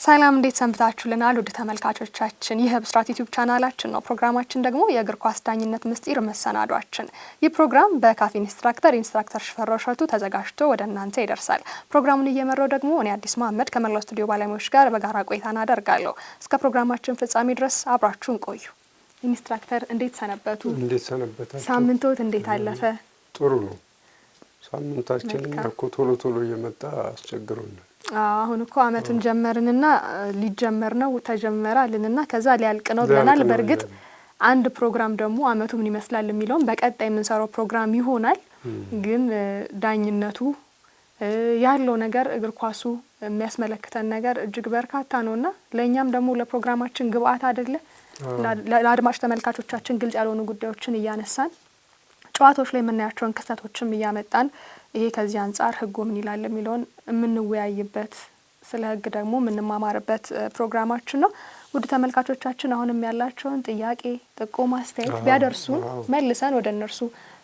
ሰላም እንዴት ሰንብታችሁልናል ወደ ተመልካቾቻችን ይህ ብስራት ዩቲዩብ ቻናላችን ነው። ፕሮግራማችን ደግሞ የእግር ኳስ ዳኝነት ምስጢር መሰናዷችን። ይህ ፕሮግራም በካፊ ኢንስትራክተር ሽፈራው ሸቱ ተዘጋጅቶ ወደ እናንተ ይደርሳል። ፕሮግራሙን እየመራው ደግሞ እኔ አዲስ መሐመድ ከመላው ስቱዲዮ ባለሙያዎች ጋር በጋራ ቆይታ እናደርጋለሁ። እስከ ፕሮግራማችን ፍጻሜ ድረስ አብራችሁን ቆዩ። ኢንስትራክተር እንዴት ሰነበቱ? እንዴት ሰነበታችሁ? ሳምንቶት እንዴት አለፈ? ጥሩ ነው። ሳምንታችን እኮ ቶሎ እየመጣ አስቸግሮናል። አሁን እኮ አመቱን ጀመርንና ሊጀመር ነው ተጀመረ አለንና ከዛ ሊያልቅ ነው ብለናል። በርግጥ አንድ ፕሮግራም ደግሞ አመቱ ምን ይመስላል የሚለውን በቀጣይ የምንሰራው ፕሮግራም ይሆናል። ግን ዳኝነቱ ያለው ነገር እግር ኳሱ የሚያስመለክተን ነገር እጅግ በርካታ ነውና ለኛም ደግሞ ለፕሮግራማችን ግብአት አይደለ? ለአድማጭ ተመልካቾቻችን ግልጽ ያልሆኑ ጉዳዮችን እያነሳን ጨዋታዎች ላይ የምናያቸውን ክስተቶችም እያመጣን ይሄ ከዚህ አንፃር ህጉ ምን ይላል የሚለውን የምንወያይበት ስለ ህግ ደግሞ የምንማማርበት ፕሮግራማችን ነው። ውድ ተመልካቾቻችን አሁንም ያላቸውን ጥያቄ፣ ጥቆማ፣ አስተያየት ቢያደርሱን መልሰን ወደ እነርሱ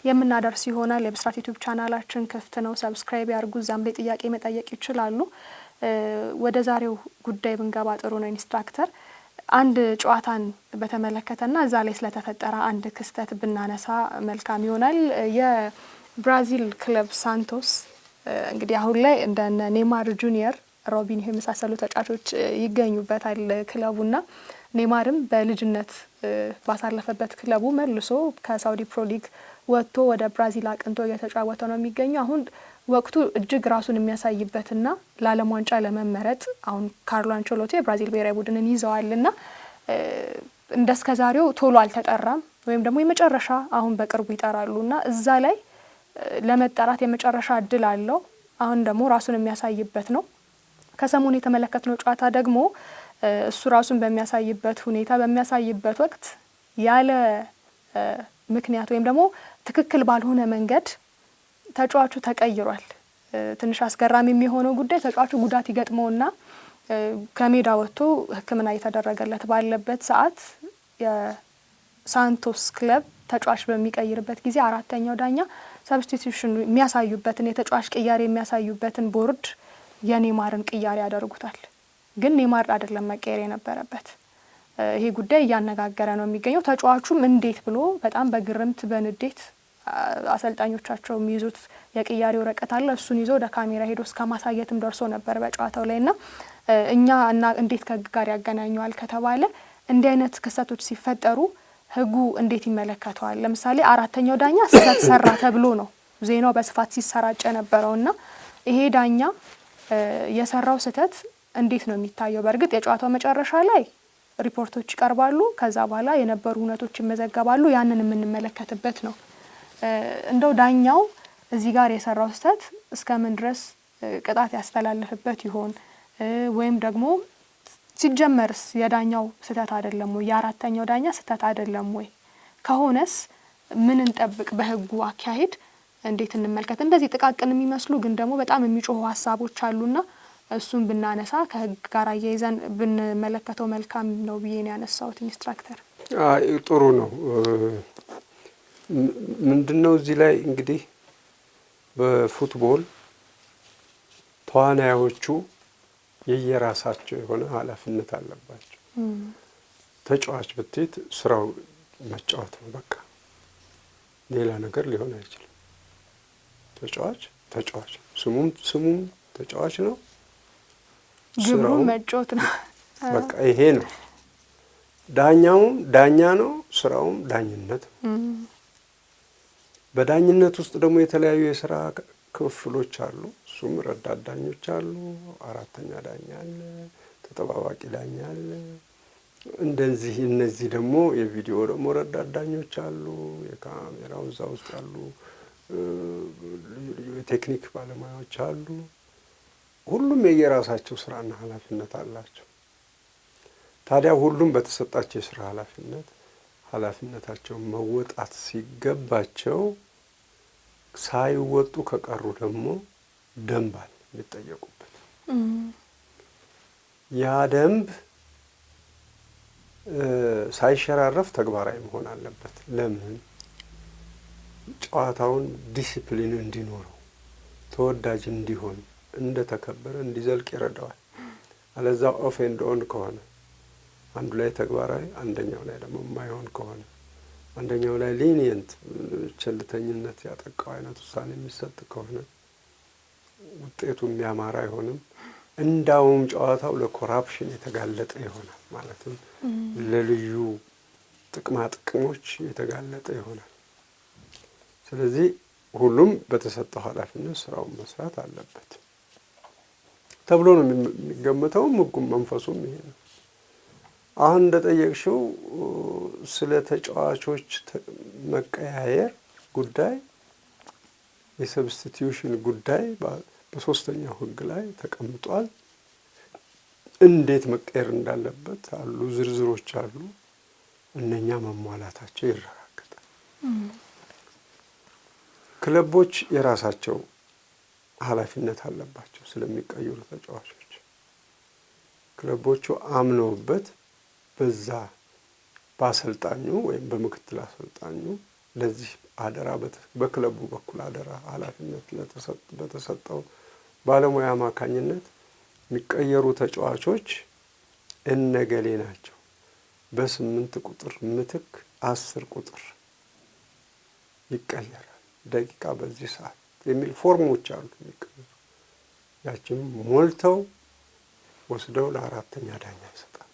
የምናደርስ ይሆናል። የብስራት ዩቲዩብ ቻናላችን ክፍት ነው። ሰብስክራይብ ያርጉ። እዛም ላይ ጥያቄ መጠየቅ ይችላሉ። ወደ ዛሬው ጉዳይ ብንገባ ጥሩ ነው። ኢንስትራክተር አንድ ጨዋታን በተመለከተና እዛ ላይ ስለተፈጠረ አንድ ክስተት ብናነሳ መልካም ይሆናል። የብራዚል ክለብ ሳንቶስ እንግዲህ አሁን ላይ እንደነ ኔይማር ጁኒየር፣ ሮቢንሆ የመሳሰሉ ተጫዋቾች ይገኙበታል ክለቡና ኔይማርም በልጅነት ባሳለፈበት ክለቡ መልሶ ከሳውዲ ፕሮ ሊግ ወጥቶ ወደ ብራዚል አቅንቶ እየተጫወተ ነው የሚገኘው። አሁን ወቅቱ እጅግ ራሱን የሚያሳይበትና ለዓለም ዋንጫ ለመመረጥ አሁን ካርሎ አንቸሎቲ የብራዚል ብሔራዊ ቡድንን ይዘዋልና እንደስከዛሬው ቶሎ አልተጠራም ወይም ደግሞ የመጨረሻ አሁን በቅርቡ ይጠራሉና እዛ ላይ ለመጠራት የመጨረሻ እድል አለው። አሁን ደግሞ ራሱን የሚያሳይበት ነው። ከሰሞኑ የተመለከትነው ጨዋታ ደግሞ እሱ ራሱን በሚያሳይበት ሁኔታ በሚያሳይበት ወቅት ያለ ምክንያት ወይም ደግሞ ትክክል ባልሆነ መንገድ ተጫዋቹ ተቀይሯል። ትንሽ አስገራሚ የሚሆነው ጉዳይ ተጫዋቹ ጉዳት ይገጥመውና ከሜዳ ወጥቶ ሕክምና እየተደረገለት ባለበት ሰዓት የሳንቶስ ክለብ ተጫዋች በሚቀይርበት ጊዜ አራተኛው ዳኛ ሰብስቲቲዩሽን የሚያሳዩበትን የተጫዋች ቅያሬ የሚያሳዩበትን ቦርድ የኔይማርን ቅያሬ ያደርጉታል። ግን ኔይማር አይደለም መቀየር የነበረበት። ይሄ ጉዳይ እያነጋገረ ነው የሚገኘው። ተጫዋቹም እንዴት ብሎ በጣም በግርምት በንዴት አሰልጣኞቻቸው የሚይዙት የቅያሬ ወረቀት አለ። እሱን ይዞ ወደ ካሜራ ሄዶ እስከ ማሳየትም ደርሶ ነበር በጨዋታው ላይና እኛ እና እንዴት ከህግ ጋር ያገናኘዋል ከተባለ እንዲህ አይነት ክስተቶች ሲፈጠሩ ህጉ እንዴት ይመለከተዋል? ለምሳሌ አራተኛው ዳኛ ስህተት ሰራ ተብሎ ነው ዜናው በስፋት ሲሰራጭ የነበረውና ይሄ ዳኛ የሰራው ስህተት እንዴት ነው የሚታየው? በእርግጥ የጨዋታው መጨረሻ ላይ ሪፖርቶች ይቀርባሉ። ከዛ በኋላ የነበሩ ሁነቶች ይመዘገባሉ። ያንን የምንመለከትበት ነው። እንደው ዳኛው እዚህ ጋር የሰራው ስህተት እስከምን ድረስ ቅጣት ያስተላልፍበት ይሆን? ወይም ደግሞ ሲጀመርስ የዳኛው ስህተት አይደለም ወይ? የአራተኛው ዳኛ ስህተት አይደለም ወይ? ከሆነስ ምን እንጠብቅ? በህጉ አካሄድ እንዴት እንመልከት? እንደዚህ ጥቃቅን የሚመስሉ ግን ደግሞ በጣም የሚጮሁ ሀሳቦች አሉና እሱን ብናነሳ ከህግ ጋር አያይዘን ብንመለከተው መልካም ነው ብዬ ነው ያነሳሁት። ኢንስትራክተር ጥሩ ነው። ምንድነው እዚህ ላይ እንግዲህ በፉትቦል ተዋናዮቹ የየራሳቸው የሆነ ኃላፊነት አለባቸው። ተጫዋች ብትት ስራው መጫወት ነው በቃ፣ ሌላ ነገር ሊሆን አይችልም። ተጫዋች ስሙም ተጫዋች ነው፣ ግብሩ መጫወት ነው በቃ ይሄ ነው። ዳኛውም ዳኛ ነው፣ ስራውም ዳኝነት ነው። በዳኝነት ውስጥ ደግሞ የተለያዩ የስራ ክፍሎች አሉ። እሱም ረዳት ዳኞች አሉ፣ አራተኛ ዳኛ አለ፣ ተጠባባቂ ዳኛ አለ። እነዚህ ደግሞ የቪዲዮ ደግሞ ረዳት ዳኞች አሉ፣ የካሜራው እዛ ውስጥ ያሉ የቴክኒክ ባለሙያዎች አሉ። ሁሉም የየራሳቸው ስራና ኃላፊነት አላቸው። ታዲያ ሁሉም በተሰጣቸው የስራ ኃላፊነታቸውን መወጣት ሲገባቸው ሳይወጡ ከቀሩ ደግሞ ደንብ አለ የሚጠየቁበት። ያ ደንብ ሳይሸራረፍ ተግባራዊ መሆን አለበት። ለምን? ጨዋታውን ዲሲፕሊን እንዲኖረው ተወዳጅ እንዲሆን እንደተከበረ እንዲዘልቅ ይረዳዋል። አለዛ ኦፍ ኤንድ ኦን ከሆነ አንዱ ላይ ተግባራዊ አንደኛው ላይ ደግሞ የማይሆን ከሆነ አንደኛው ላይ ሊኒየንት ቸልተኝነት ያጠቃው አይነት ውሳኔ የሚሰጥ ከሆነ ውጤቱ የሚያማራ አይሆንም። እንዳውም ጨዋታው ለኮራፕሽን የተጋለጠ ይሆናል። ማለትም ለልዩ ጥቅማ ጥቅሞች የተጋለጠ ይሆናል። ስለዚህ ሁሉም በተሰጠው ኃላፊነት ስራውን መስራት አለበት ተብሎ ነው የሚገመተው። ሕጉም መንፈሱም ይሄ ነው። አሁን እንደጠየቅሽው ስለ ተጫዋቾች መቀያየር ጉዳይ የሰብስቲቲዩሽን ጉዳይ በሶስተኛው ሕግ ላይ ተቀምጧል። እንዴት መቀየር እንዳለበት አሉ፣ ዝርዝሮች አሉ። እነኛ መሟላታቸው ይረጋገጣል። ክለቦች የራሳቸው ኃላፊነት አለባቸው ስለሚቀየሩ ተጫዋቾች። ክለቦቹ አምነውበት በዛ በአሰልጣኙ ወይም በምክትል አሰልጣኙ ለዚህ አደራ በክለቡ በኩል አደራ ኃላፊነት በተሰጠው ባለሙያ አማካኝነት የሚቀየሩ ተጫዋቾች እነገሌ ናቸው፣ በ8 ቁጥር ምትክ 10 ቁጥር ይቀየራል፣ ደቂቃ በዚህ ሰዓት የሚል ፎርሞች አሉ የሚቀየሩ። ያችን ሞልተው ወስደው ለአራተኛ ዳኛ ይሰጣል።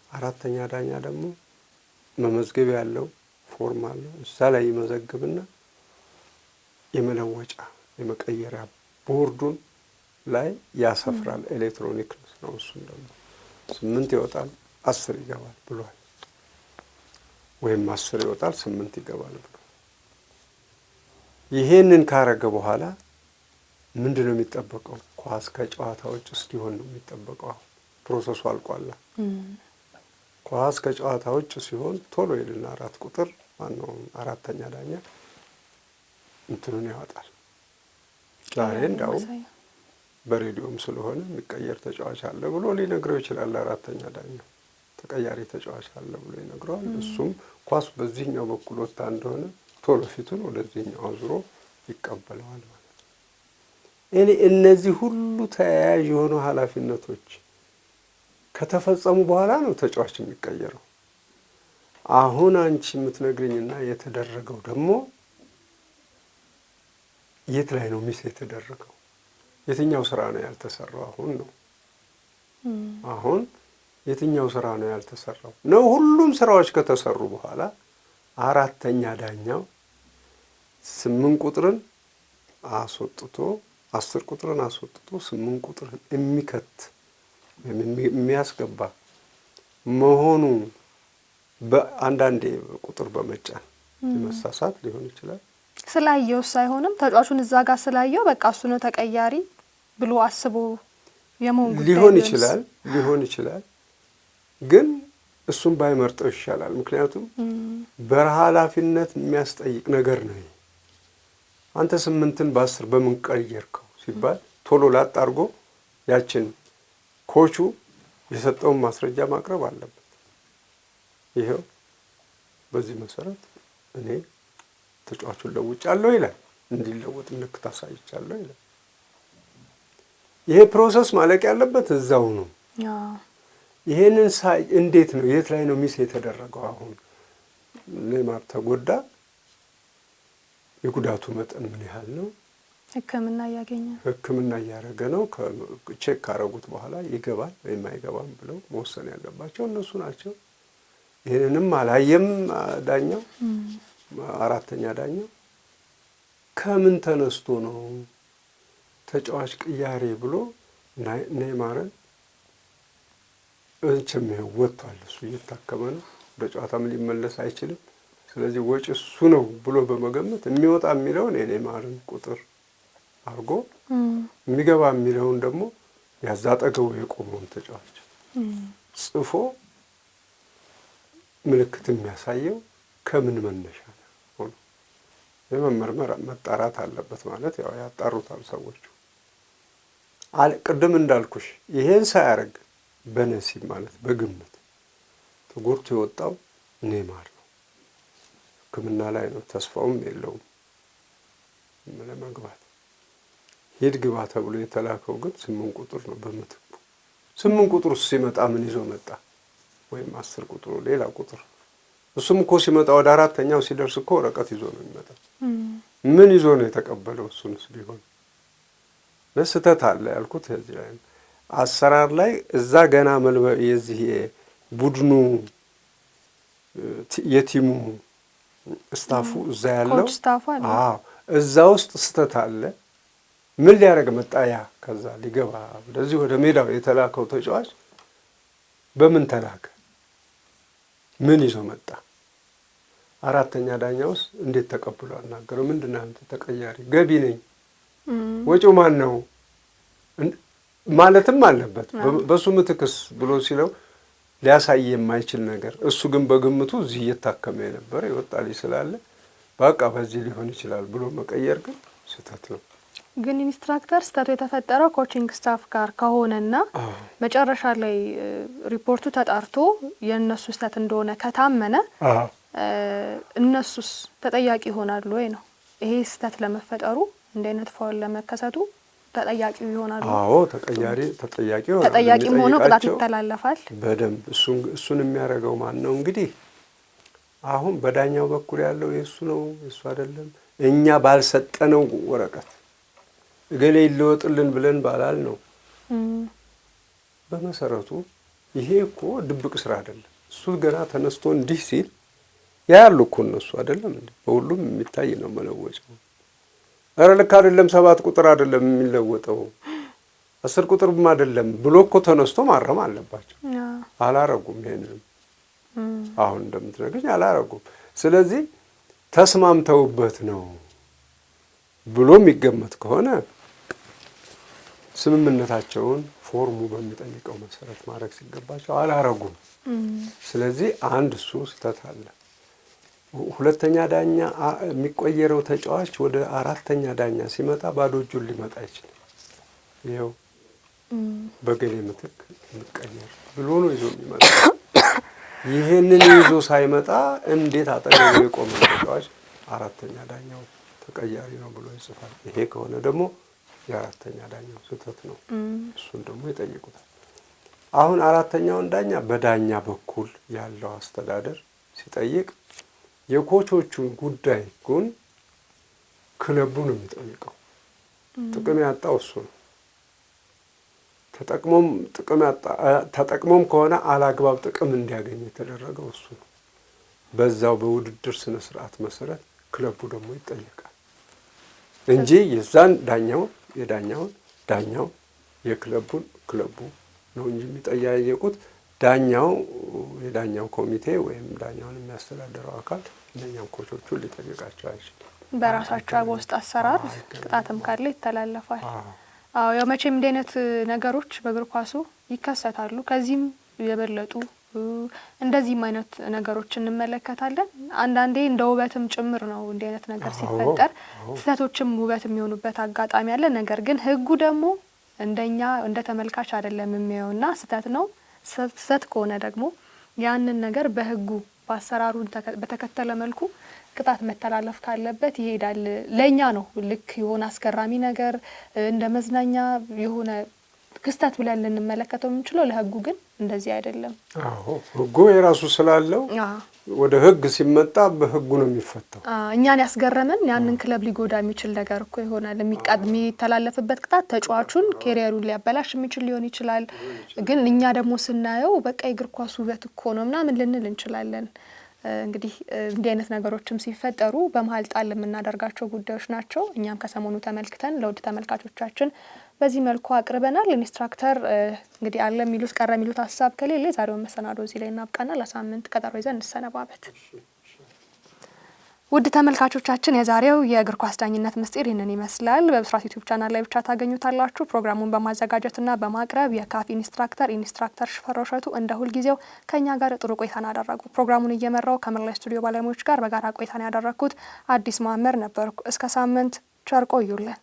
አራተኛ ዳኛ ደግሞ መመዝገብ ያለው ፎርም አለው። እዛ ላይ ይመዘግብና የመለወጫ የመቀየሪያ ቦርዱን ላይ ያሰፍራል። ኤሌክትሮኒክ ነው። እሱም ደግሞ 8 ይወጣል 10 ይገባል ብሏል፣ ወይም 10 ይወጣል 8 ይገባል ብሏል። ይሄንን ካረገ በኋላ ምንድን ነው የሚጠበቀው? ኳስ ከጨዋታ ውጭ እስኪሆን ነው የሚጠበቀው። ፕሮሰሱ አልቋል። ኳስ ከጨዋታ ውጭ ሲሆን ቶሎ ይልና 4 ቁጥር ማነው አራተኛ ዳኛ እንትኑን ያወጣል። ዛሬ እንዳውም በሬዲዮም ስለሆነ የሚቀየር ተጫዋች አለ ብሎ ሊነግረው ይችላል። አራተኛ ዳኛ ተቀያሪ ተጫዋች አለ ብሎ ይነግረዋል። እሱም ኳስ በዚህኛው በኩል ወጣ እንደሆነ ቶሎ ፊቱን ወደዚህኛው አዙሮ ይቀበለዋል ማለት ነው። እነዚህ ሁሉ ተያያዥ የሆኑ ኃላፊነቶች ከተፈጸሙ በኋላ ነው ተጫዋች የሚቀየረው። አሁን አንቺ የምትነግሪኝና የተደረገው ደግሞ የት ላይ ነው ሚስ የተደረገው? የትኛው ስራ ነው ያልተሰራው? አሁን ነው አሁን የትኛው ስራ ነው ያልተሰራው? ነው ሁሉም ስራዎች ከተሰሩ በኋላ አራተኛ ዳኛው 8 ቁጥርን አስወጥቶ 10 ቁጥርን አስወጥቶ 8 ቁጥርን የሚከት የሚያስገባ መሆኑ በአንዳንዴ ቁጥር በመጫን የመሳሳት ሊሆን ይችላል። ስላየው ሳይሆንም ተጫዋቹን እዛ ጋር ስላየው በቃ እሱ ነው ተቀያሪ ብሎ አስቦ የመሆን ጉዳይ ሊሆን ይችላል። ግን እሱም ባይመርጠው ይሻላል። ምክንያቱም በኃላፊነት የሚያስጠይቅ ነገር ነው። አንተ 8ን በ10 በምን ቀየርከው ሲባል ቶሎ ላጥ አድርጎ ያችን ኮቹ የሰጠውን ማስረጃ ማቅረብ አለበት። ይሄው በዚህ መሰረት እኔ ተጫዋቹን ለውጫለሁ ይላል፣ እንዲለወጥ ምልክት አሳይቻለሁ ይላል። ይሄ ፕሮሰስ ማለቅ ያለበት እዛው ነው። ይሄንን እንዴት ነው የት ላይ ነው ሚስ የተደረገው? አሁን ኔይማር ተጎዳ፣ የጉዳቱ መጠን ምን ያህል ነው? ሕክምና እያደረገ ነው። ቼክ ካረጉት በኋላ ይገባል ወይም አይገባም ብለው መወሰን ያለባቸው እነሱ ናቸው። ይሄንንም አላየም ዳኛው፣ አራተኛ ዳኛው። ከምን ተነስቶ ነው ተጫዋች ቅያሬ ብሎ ኔይማርን እንችም ወጥቷል፣ እሱ እየታከመ ነው፣ ወደ ጨዋታም ሊመለስ አይችልም፣ ስለዚህ ወጪ እሱ ነው ብሎ በመገመት የሚወጣ የሚለውን የኔይማርን ቁጥር አርጎ የሚገባ የሚለውን ደግሞ ያዛጠገው የቆመውን ተጫዋች ጽፎ ምልክት የሚያሳየው ከምን መነሻ ነው? የመመርመር መጣራት አለበት ማለት ያው ያጣሩታል ሰዎቹ። ቅድም እንዳልኩሽ ይሄን ሳያደርግ በነሲብ ማለት በግምት ተጎድቶ የወጣው ኔይማር ነው። ሕክምና ላይ ነው፣ ተስፋውም የለውም ለመግባት። ሂድ ግባ ተብሎ የተላከው ግን 8 ቁጥር ነው በምትኩ 8 ቁጥር ሲመጣ ምን ይዞ መጣ? ወይም 10 ቁጥሩ ሌላ ቁጥር እሱም እኮ ሲመጣ ወደ አራተኛው ሲደርስ እኮ ወረቀት ይዞ ነው የሚመጣው። ምን ይዞ ነው የተቀበለው? እሱንስ ቢሆን ለስተት አለ ያልኩት እዚህ ላይ አሰራር ላይ እዛ ገና የዚህ ቡድኑ የቲሙ ስታፉ እዛ ያለው አዎ እዛ ውስጥ ስተት አለ። ምን ሊያደርግ መጣ? ያ ከዛ ሊገባ ወደዚህ ወደ ሜዳው የተላከው ተጫዋች በምን ተላከ? ምን ይዞ መጣ? አራተኛ ዳኛውስ እንዴት ተቀብሎ አናገረው? ምንድነው አንተ ተቀያሪ ገቢ ነኝ ወጪው ማን ነው ማለትም አለበት። በሱ ምትክስ ብሎ ሲለው ሊያሳይ የማይችል ነገር እሱ ግን በግምቱ እዚህ እየታከመ የነበረ ይወጣል ስላለ በቃ በዚህ ሊሆን ይችላል ብሎ መቀየር ግን ስህተት ነው። ግን ኢንስትራክተር ስህተቱ የተፈጠረው ኮቺንግ ስታፍ ጋር ከሆነና መጨረሻ ላይ ሪፖርቱ ተጣርቶ የእነሱ ስህተት እንደሆነ ከታመነ እነሱስ ተጠያቂ ይሆናሉ ወይ ነው? ይሄ ስህተት ለመፈጠሩ እንደ አይነት ፋውል ለመከሰቱ ተጠያቂ ይሆናሉ? አዎ ተጠያቂ ይሆናሉ። ተጠያቂም ሆኖ ቅጣት ይተላለፋል። በደንብ እሱን የሚያደርገው ማን ነው? እንግዲህ አሁን በዳኛው በኩል ያለው የሱ ነው የሱ አይደለም። እኛ ባልሰጠነው ወረቀት እገሌ ይለወጥልን ብለን ባላል ነው። በመሰረቱ ይሄ እኮ ድብቅ ስራ አይደለም። እሱ ገና ተነስቶ እንዲህ ሲል ያሉ እኮ እነሱ አይደለም እንዴ? በሁሉም የሚታይ ነው መለወጫው። ኧረ ልክ አይደለም 7 ቁጥር አይደለም የሚለወጠው 10 ቁጥርም አይደለም ብሎ እኮ ተነስቶ ማረም አለባቸው። አላረጉም። ይሄንን አሁን እንደምትነግረኝ አላረጉም። ስለዚህ ተስማምተውበት ነው ብሎ የሚገመት ከሆነ ስምምነታቸውን ፎርሙ በሚጠይቀው መሰረት ማድረግ ሲገባቸው አላረጉም። ስለዚህ አንድ እሱ ስህተት አለ። ሁለተኛ ዳኛ የሚቆየረው ተጫዋች ወደ አራተኛ ዳኛ ሲመጣ ባዶ እጁን ሊመጣ አይችልም። ይኸው በገሌ ምትክ የሚቀየር ብሎ ነው ይዞ የሚመጣ። ይሄንን ይዞ ሳይመጣ እንዴት አጠገቡ የቆመ ተጫዋች አራተኛ ዳኛው ተቀያሪ ነው ብሎ ይጽፋል? ይሄ ከሆነ ደግሞ የአራተኛ ዳኛው ስህተት ነው። እሱን ደግሞ ይጠይቁታል። አሁን አራተኛውን ዳኛ በዳኛ በኩል ያለው አስተዳደር ሲጠይቅ የኮቾቹን ጉዳይ ግን ክለቡ ነው የሚጠይቀው። ጥቅም ያጣው እሱ ነው። ተጠቅሞም ከሆነ አላግባብ ጥቅም እንዲያገኝ የተደረገው እሱ ነው። በዛው በውድድር ስነ ስርዓት መሰረት ክለቡ ደግሞ ይጠየቃል እንጂ የዛን ዳኛው የክለቡን ክለቡ ነው እንጂ የሚጠያየቁት የዳኛው ኮሚቴ ወይም ዳኛውን የሚያስተዳድረው አካል እነኛም ኮቾቹን ሊጠይቃቸው አይችልም። በራሳቸው በውስጥ አሰራር ቅጣትም ካለ ይተላለፋል። አዎ ያው መቼም እንዲህ አይነት ነገሮች በእግር ኳሱ ይከሰታሉ። ከዚህም የበለጡ እንደዚህም አይነት ነገሮች እንመለከታለን። አንዳንዴ እንደ ውበትም ጭምር ነው እንዲህ አይነት ነገር ሲፈጠር ስህተቶችም ውበት የሚሆኑበት አጋጣሚ አለ። ነገር ግን ህጉ ደግሞ እንደኛ እንደ ተመልካች አይደለም የሚያየውና ስህተት ነው። ስህተት ከሆነ ደግሞ ያንን ነገር በህጉ በአሰራሩን በተከተለ መልኩ ቅጣት መተላለፍ ካለበት ይሄዳል። ለኛ ነው ልክ የሆነ አስገራሚ ነገር እንደ መዝናኛ የሆነ ክስተት ብለን ልንመለከተው የምንችለው። ለህጉ ግን እንደዚህ አይደለም። አዎ ህጉ የራሱ ስላለው ወደ ህግ ሲመጣ በህጉ ነው የሚፈታው። እኛን ያስገረመን ያንን ክለብ ሊጎዳ የሚችል ነገር እኮ ይሆናል። የሚተላለፍበት ቅጣት ተጫዋቹን ኬሪየሩን ሊያበላሽ የሚችል ሊሆን ይችላል። ግን እኛ ደግሞ ስናየው በቃ የእግር ኳስ ውበት እኮ ነው ምናምን ልንል እንችላለን። እንግዲህ እንዲህ አይነት ነገሮችም ሲፈጠሩ በመሀል ጣል የምናደርጋቸው ጉዳዮች ናቸው። እኛም ከሰሞኑ ተመልክተን ለውድ ተመልካቾቻችን በዚህ መልኩ አቅርበናል። ኢንስትራክተር እንግዲህ አለ የሚሉት ቀረ የሚሉት ሀሳብ ከሌለ ዛሬውን መሰናዶ እዚህ ላይ እናብቃና ለሳምንት ቀጠሮ ይዘን እንሰነባበት። ውድ ተመልካቾቻችን የዛሬው የእግር ኳስ ዳኝነት ምስጢር ይህንን ይመስላል። በብስራት ዩቲዩብ ቻናል ላይ ብቻ ታገኙታላችሁ። ፕሮግራሙን በማዘጋጀትና በማቅረብ የካፍ ኢንስትራክተር ሽፈራው እሸቱ እንደ ሁልጊዜው ከኛ ጋር ጥሩ ቆይታን አደረጉ። ፕሮግራሙን እየመራው ከመላ ስቱዲዮ ባለሙያዎች ጋር በጋራ ቆይታን ያደረኩት አዲስ ማመር ነበርኩ። እስከ ሳምንት ቸር ቆዩልን።